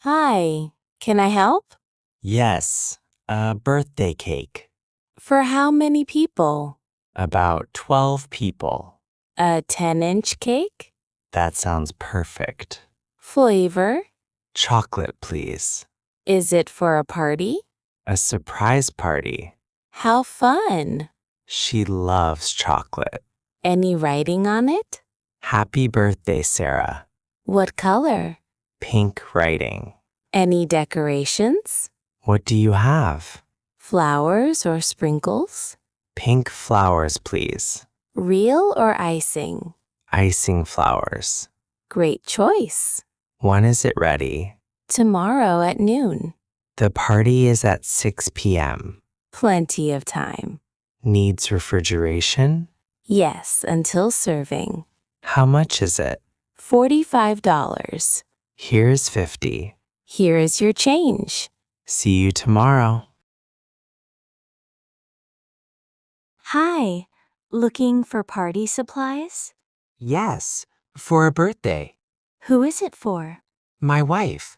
Hi, can I help? Yes, a birthday cake. For how many people? About 12 people. A 10-inch cake? That sounds perfect. Flavor? Chocolate, please. Is it for a party? A surprise party. How fun! She loves chocolate. Any writing on it? Happy birthday, Sarah. What color? Pink writing. Any decorations? What do you have? Flowers or sprinkles? Pink flowers, please. Real or icing? Icing flowers. Great choice. When is it ready? Tomorrow at noon. The party is at 6 p.m. Plenty of time. Needs refrigeration? Yes, until serving. How much is it? $45. Here's 50. Here is your change. See you tomorrow. Hi, looking for party supplies? Yes, for a birthday. Who is it for? My wife.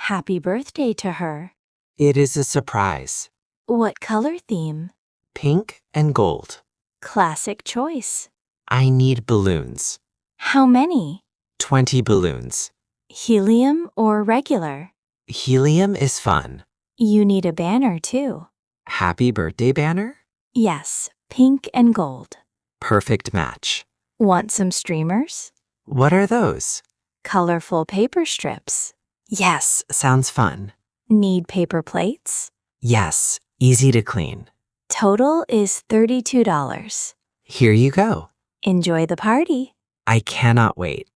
Happy birthday to her. It is a surprise. What color theme? Pink and gold. Classic choice. I need balloons. How many? 20 balloons. Helium or regular? Helium is fun. You need a banner too. Happy birthday banner? Yes, pink and gold. Perfect match. Want some streamers? What are those? Colorful paper strips. Yes, sounds fun. Need paper plates? Yes, easy to clean. Total is $32. Here you go. Enjoy the party. I cannot wait.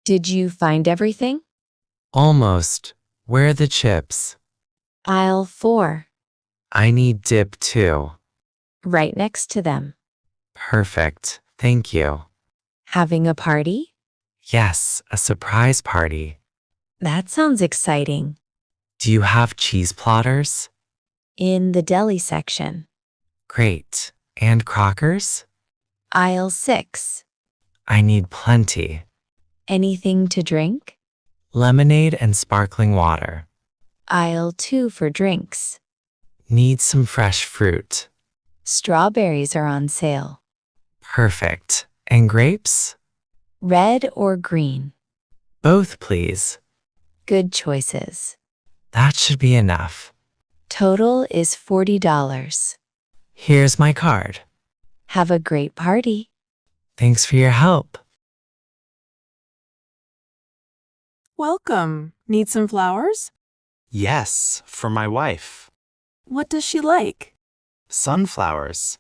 Did you find everything? Almost. Where are the chips? Aisle 4, I need dip too. right next to them. Perfect. Thank you. Having a party? Yes, a surprise party. That sounds exciting. Do you have cheese platters? In the deli section. Great. And crackers? Aisle 6. I need plenty. Anything to drink? Lemonade and sparkling water. Aisle 2 for drinks. Need some fresh fruit. Strawberries are on sale. Perfect. And grapes? Red or green? Both, please. Good choices. That should be enough. Total is $40. Here's my card. Have a great party. Thanks for your help. Welcome. Need some flowers? Yes, for my wife. What does she like? Sunflowers.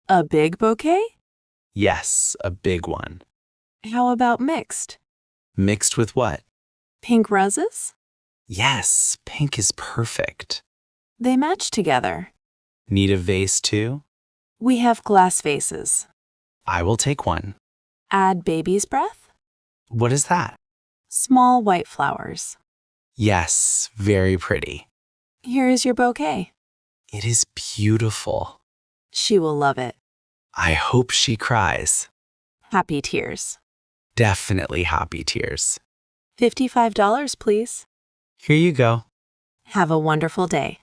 A big bouquet? Yes, a big one. How about mixed? Mixed with what? Pink roses? Yes, pink is perfect. They match together. Need a vase too? We have glass vases. I will take one. Add baby's breath? What is that? Small white flowers. Yes, very pretty. Here is your bouquet. It is beautiful. She will love it. I hope she cries. Happy tears. Definitely happy tears. $55, please. Here you go. Have a wonderful day.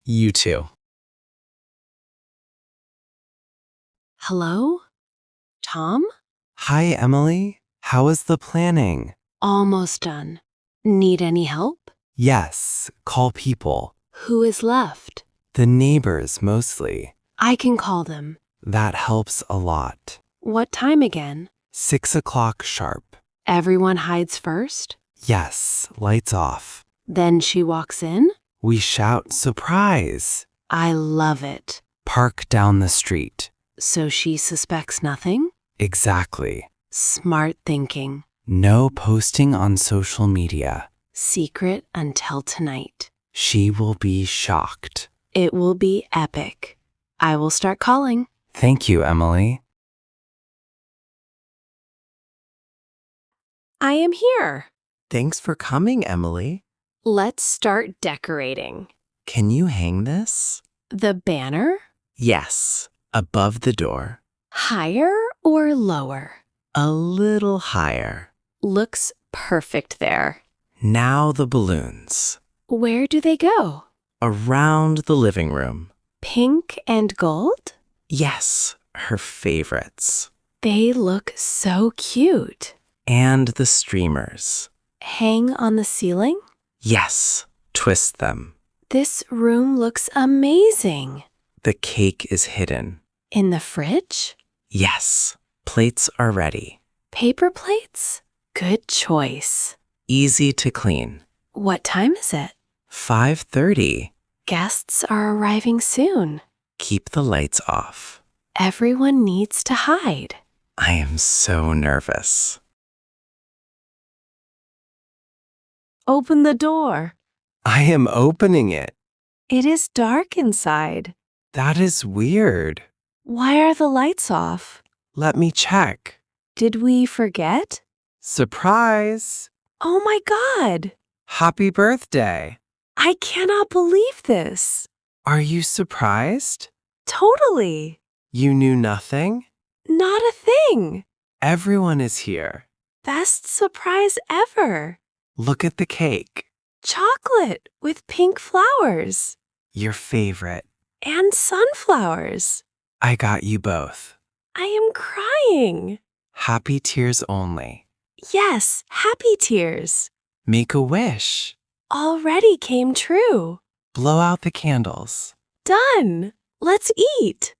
You too. Hello? Tom? Hi, Emily. How is the planning? Almost done. Need any help? Yes, call people. Who is left? The neighbors mostly. I can call them. That helps a lot. What time again? 6 o'clock sharp. Everyone hides first? Yes, lights off. Then she walks in? We shout surprise. I love it. Park down the street. So she suspects nothing? Exactly. Smart thinking. No posting on social media. Secret until tonight. She will be shocked. It will be epic. I will start calling. Thank you, Emily. I am here. Thanks for coming, Emily. Let's start decorating. Can you hang this? The banner? Yes, above the door. Higher or lower? A little higher. Looks perfect there. Now the balloons. Where do they go? Around the living room. Pink and gold? Yes, her favorites. They look so cute. And the streamers. Hang on the ceiling? Yes, twist them. This room looks amazing. The cake is hidden. In the fridge? Yes, plates are ready. Paper plates? Good choice. Easy to clean. What time is it? 5:30. Guests are arriving soon. Keep the lights off. Everyone needs to hide. I am so nervous. Open the door. I am opening it. It is dark inside. That is weird. Why are the lights off? Let me check. Did we forget? Surprise! Oh my God! Happy birthday! I cannot believe this. Are you surprised? Totally. You knew nothing? Not a thing. Everyone is here. Best surprise ever. Look at the cake. Chocolate with pink flowers Your favorite. and sunflowers. I got you both. I am crying. Happy tears only. Yes, happy tears. Make a wish. Already came true. Blow out the candles. Done. Let's eat.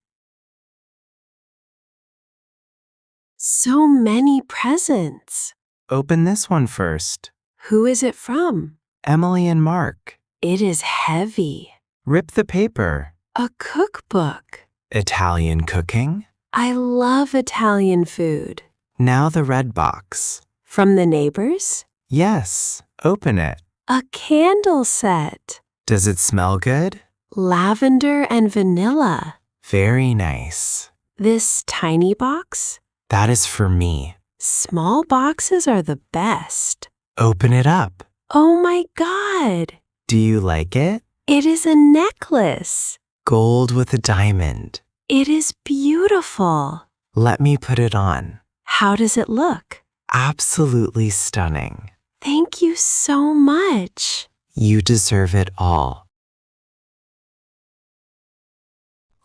So many presents. Open this one first. Who is it from? Emily and Mark. It is heavy. Rip the paper. A cookbook. Italian cooking. I love Italian food. Now the red box. From the neighbors? Yes, open it. A candle set. Does it smell good? Lavender and vanilla. Very nice. This tiny box? That is for me. Small boxes are the best. Open it up. Oh my God! Do you like it? It is a necklace. Gold with a diamond. It is beautiful. Let me put it on. How does it look? Absolutely stunning. Thank you so much. You deserve it all.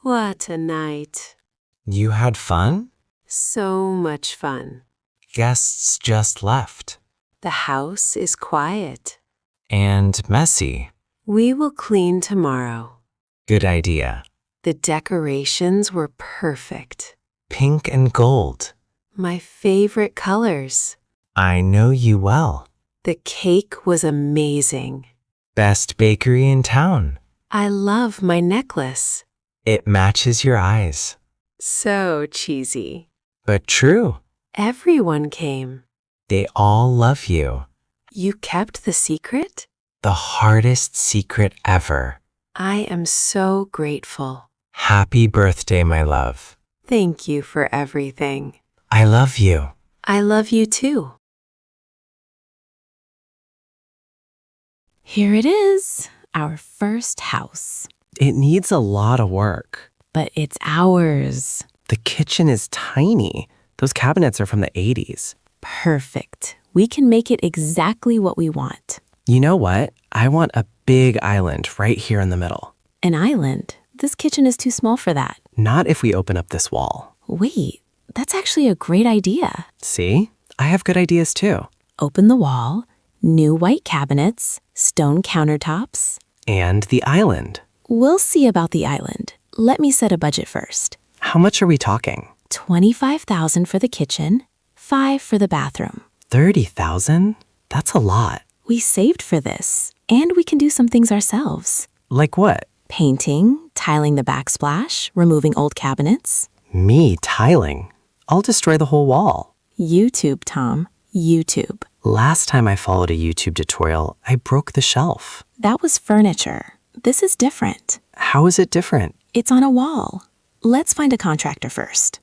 What a night. You had fun? So much fun. Guests just left. The house is quiet. And messy. We will clean tomorrow. Good idea. The decorations were perfect. Pink and gold. My favorite colors. I know you well. The cake was amazing. Best bakery in town. I love my necklace. It matches your eyes. So cheesy. But true. Everyone came. They all love you. You kept the secret? The hardest secret ever. I am so grateful. Happy birthday, my love. Thank you for everything. I love you. I love you too. Here it is, our first house. It needs a lot of work. But it's ours. The kitchen is tiny. Those cabinets are from the 80s. Perfect. We can make it exactly what we want. You know what? I want a big island right here in the middle. An island? This kitchen is too small for that. Not if we open up this wall. Wait, that's actually a great idea. See? I have good ideas too. Open the wall, new white cabinets, stone countertops. And the island. We'll see about the island. Let me set a budget first. How much are we talking? $25,000 for the kitchen, $5,000 for the bathroom. 30,000? That's a lot. We saved for this, and we can do some things ourselves. Like what? Painting, tiling the backsplash, removing old cabinets. Me tiling? I'll destroy the whole wall. YouTube, Tom. YouTube. Last time I followed a YouTube tutorial, I broke the shelf. That was furniture. This is different. How is it different? It's on a wall. Let's find a contractor first.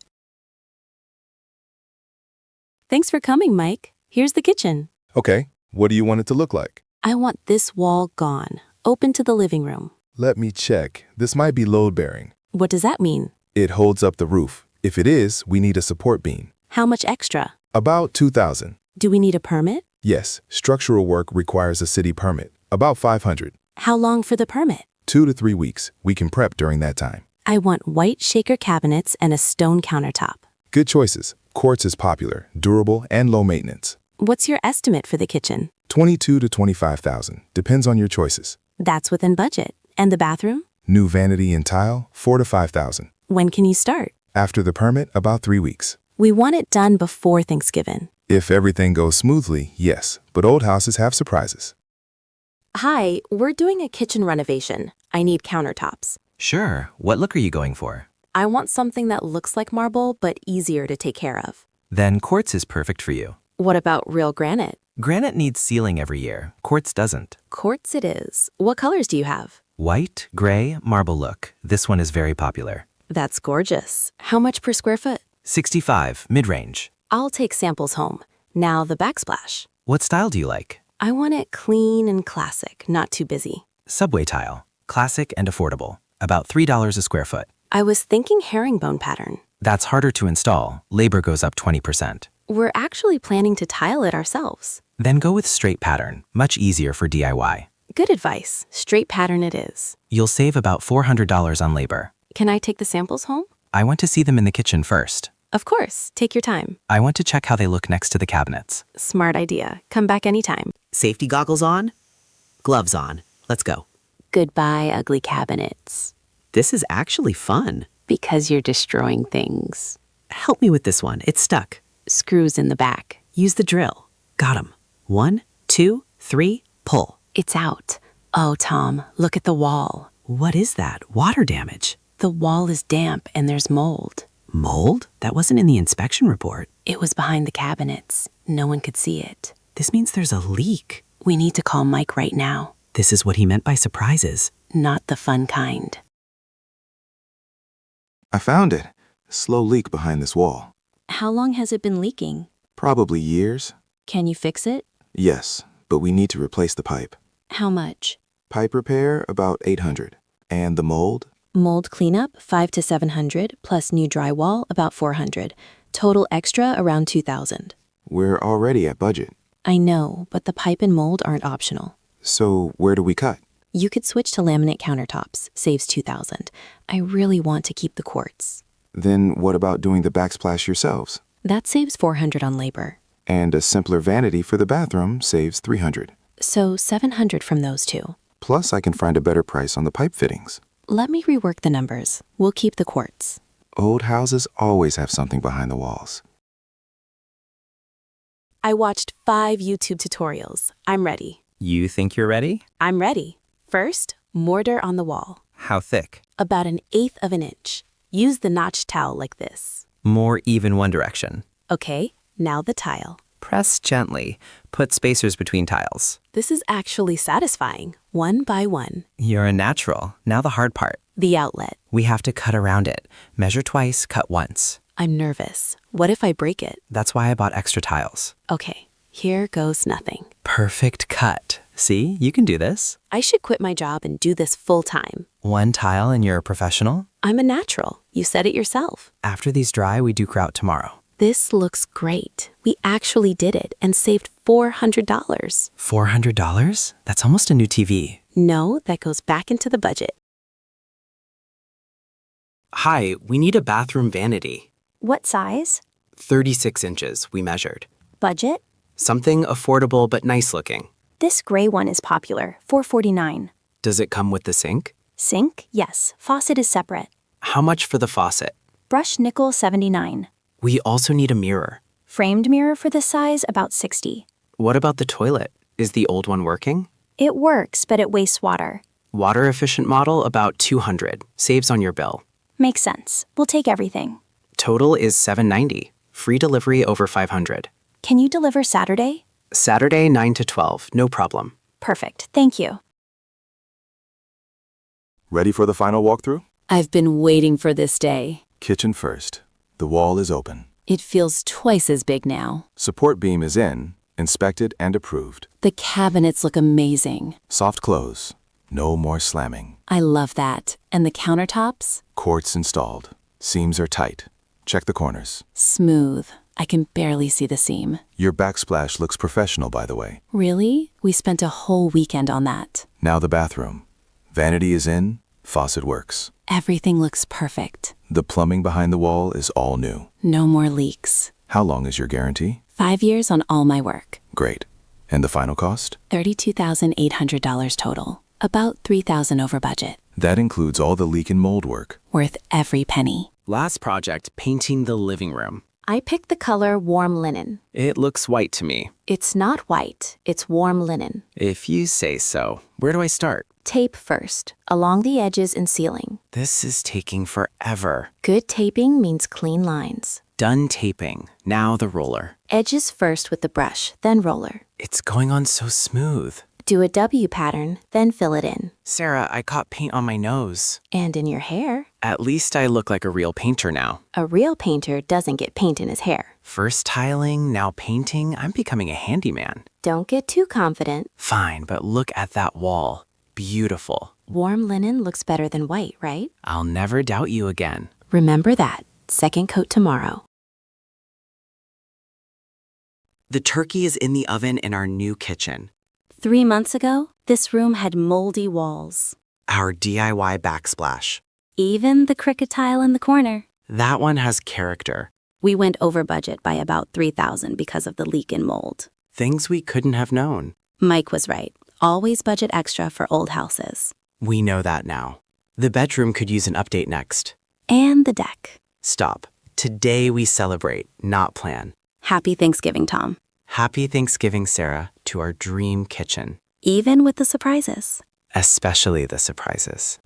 Thanks for coming, Mike. Here's the kitchen. Okay, what do you want it to look like? I want this wall gone, open to the living room. Let me check. This might be load-bearing. What does that mean? It holds up the roof. If it is, we need a support beam. How much extra? About 2,000. Do we need a permit? Yes, structural work requires a city permit, about 500. How long for the permit? 2 to 3 weeks. We can prep during that time. I want white shaker cabinets and a stone countertop. Good choices. Quartz is popular, durable, and low maintenance. What's your estimate for the kitchen? 22 to 25,000. Depends on your choices. That's within budget. And the bathroom? New vanity and tile, 4 to 5,000. When can you start? After the permit, about 3 weeks. We want it done before Thanksgiving. If everything goes smoothly, yes, but old houses have surprises. Hi, we're doing a kitchen renovation. I need countertops. Sure. What look are you going for? I want something that looks like marble but easier to take care of. Then quartz is perfect for you. What about real granite? Granite needs sealing every year. Quartz doesn't. Quartz it is. What colors do you have? White, gray, marble look. This one is very popular. That's gorgeous. How much per square foot? 65, mid-range. I'll take samples home. Now the backsplash. What style do you like? I want it clean and classic, not too busy. Subway tile. Classic and affordable. About $3 a square foot. I was thinking herringbone pattern. That's harder to install. Labor goes up 20%. We're actually planning to tile it ourselves. Then go with straight pattern. Much easier for DIY. Good advice. Straight pattern it is. You'll save about $400 on labor. Can I take the samples home? I want to see them in the kitchen first. Of course. Take your time. I want to check how they look next to the cabinets. Smart idea. Come back anytime. Safety goggles on? Gloves on. Let's go. Goodbye, ugly cabinets. This is actually fun. Because you're destroying things. Help me with this one. It's stuck. Screws in the back. Use the drill. Got 'em. 1, 2, 3, pull. It's out. Oh, Tom, look at the wall. What is that? Water damage. The wall is damp and there's mold. Mold? That wasn't in the inspection report. It was behind the cabinets. No one could see it. This means there's a leak. We need to call Mike right now. This is what he meant by surprises. Not the fun kind. I found it. A slow leak behind this wall. How long has it been leaking? Probably years. Can you fix it? Yes, but we need to replace the pipe. How much? Pipe repair, about 800. And the mold? Mold cleanup, 5 to 700, plus new drywall, about 400. Total extra, around 2,000. We're already at budget. I know, but the pipe and mold aren't optional. So where do we cut? You could switch to laminate countertops, saves 2,000. I really want to keep the quartz. Then what about doing the backsplash yourselves? That saves 400 on labor. And a simpler vanity for the bathroom saves 300. So 700 from those two. Plus, I can find a better price on the pipe fittings. Let me rework the numbers. We'll keep the quartz. Old houses always have something behind the walls. I watched 5 YouTube tutorials. I'm ready. You think you're ready? I'm ready. First, mortar on the wall. How thick? About 1/8 of an inch. Use the notch towel like this. More even one direction. Okay, now the tile. Press gently. Put spacers between tiles. This is actually satisfying, one by one. You're a natural. Now the hard part. The outlet. We have to cut around it. Measure twice, cut once. I'm nervous. What if I break it? That's why I bought extra tiles. Okay, here goes nothing. Perfect cut. See, you can do this. I should quit my job and do this full time. One tile and you're a professional. I'm a natural. You said it yourself. After these dry, we do grout tomorrow. This looks great. We actually did it and saved $400. $400? That's almost a new TV. No, that goes back into the budget. Hi, we need a bathroom vanity. What size? 36 inches, we measured. Budget? Something affordable but nice looking. This gray one is popular, $449. Does it come with the sink? Sink? Yes. Faucet is separate. How much for the faucet? Brush nickel, $79. We also need a mirror. Framed mirror for this size, about $60. What about the toilet? Is the old one working? It works, but it wastes water. Water efficient model, about $200. Saves on your bill. Makes sense. We'll take everything. Total is $790. Free delivery over $500. Can you deliver Saturday? Saturday 9 to 12, no problem. Perfect. Thank you. Ready for the final walkthrough? I've been waiting for this day. Kitchen first. The wall is open. It feels twice as big now. Support beam is in, inspected and approved. The cabinets look amazing. Soft close. No more slamming. I love that. And the countertops? Quartz installed. Seams are tight. Check the corners. Smooth. I can barely see the seam. Your backsplash looks professional, by the way. Really? We spent a whole weekend on that. Now the bathroom. Vanity is in, faucet works. Everything looks perfect. The plumbing behind the wall is all new. No more leaks. How long is your guarantee? 5 years on all my work. Great. And the final cost? $32,800 total. About $3,000 over budget. That includes all the leak and mold work. Worth every penny. Last project, painting the living room. I picked the color warm linen. It looks white to me. It's not white, it's warm linen. If you say so. Where do I start? Tape first, along the edges and ceiling. This is taking forever. Good taping means clean lines. Done taping. Now the roller. Edges first with the brush, then roller. It's going on so smooth. Do a W pattern, then fill it in. Sarah, I caught paint on my nose. And in your hair. At least I look like a real painter now. A real painter doesn't get paint in his hair. First tiling, now painting. I'm becoming a handyman. Don't get too confident. Fine, but look at that wall. Beautiful. Warm linen looks better than white, right? I'll never doubt you again. Remember that. Second coat tomorrow. The turkey is in the oven in our new kitchen. 3 months ago, this room had moldy walls. Our DIY backsplash. Even the cricket tile in the corner. That one has character. We went over budget by about $3,000 because of the leak and mold. Things we couldn't have known. Mike was right. Always budget extra for old houses. We know that now. The bedroom could use an update next. And the deck. Stop. Today we celebrate, not plan. Happy Thanksgiving, Tom. Happy Thanksgiving, Sarah, to our dream kitchen. Even with the surprises. Especially the surprises.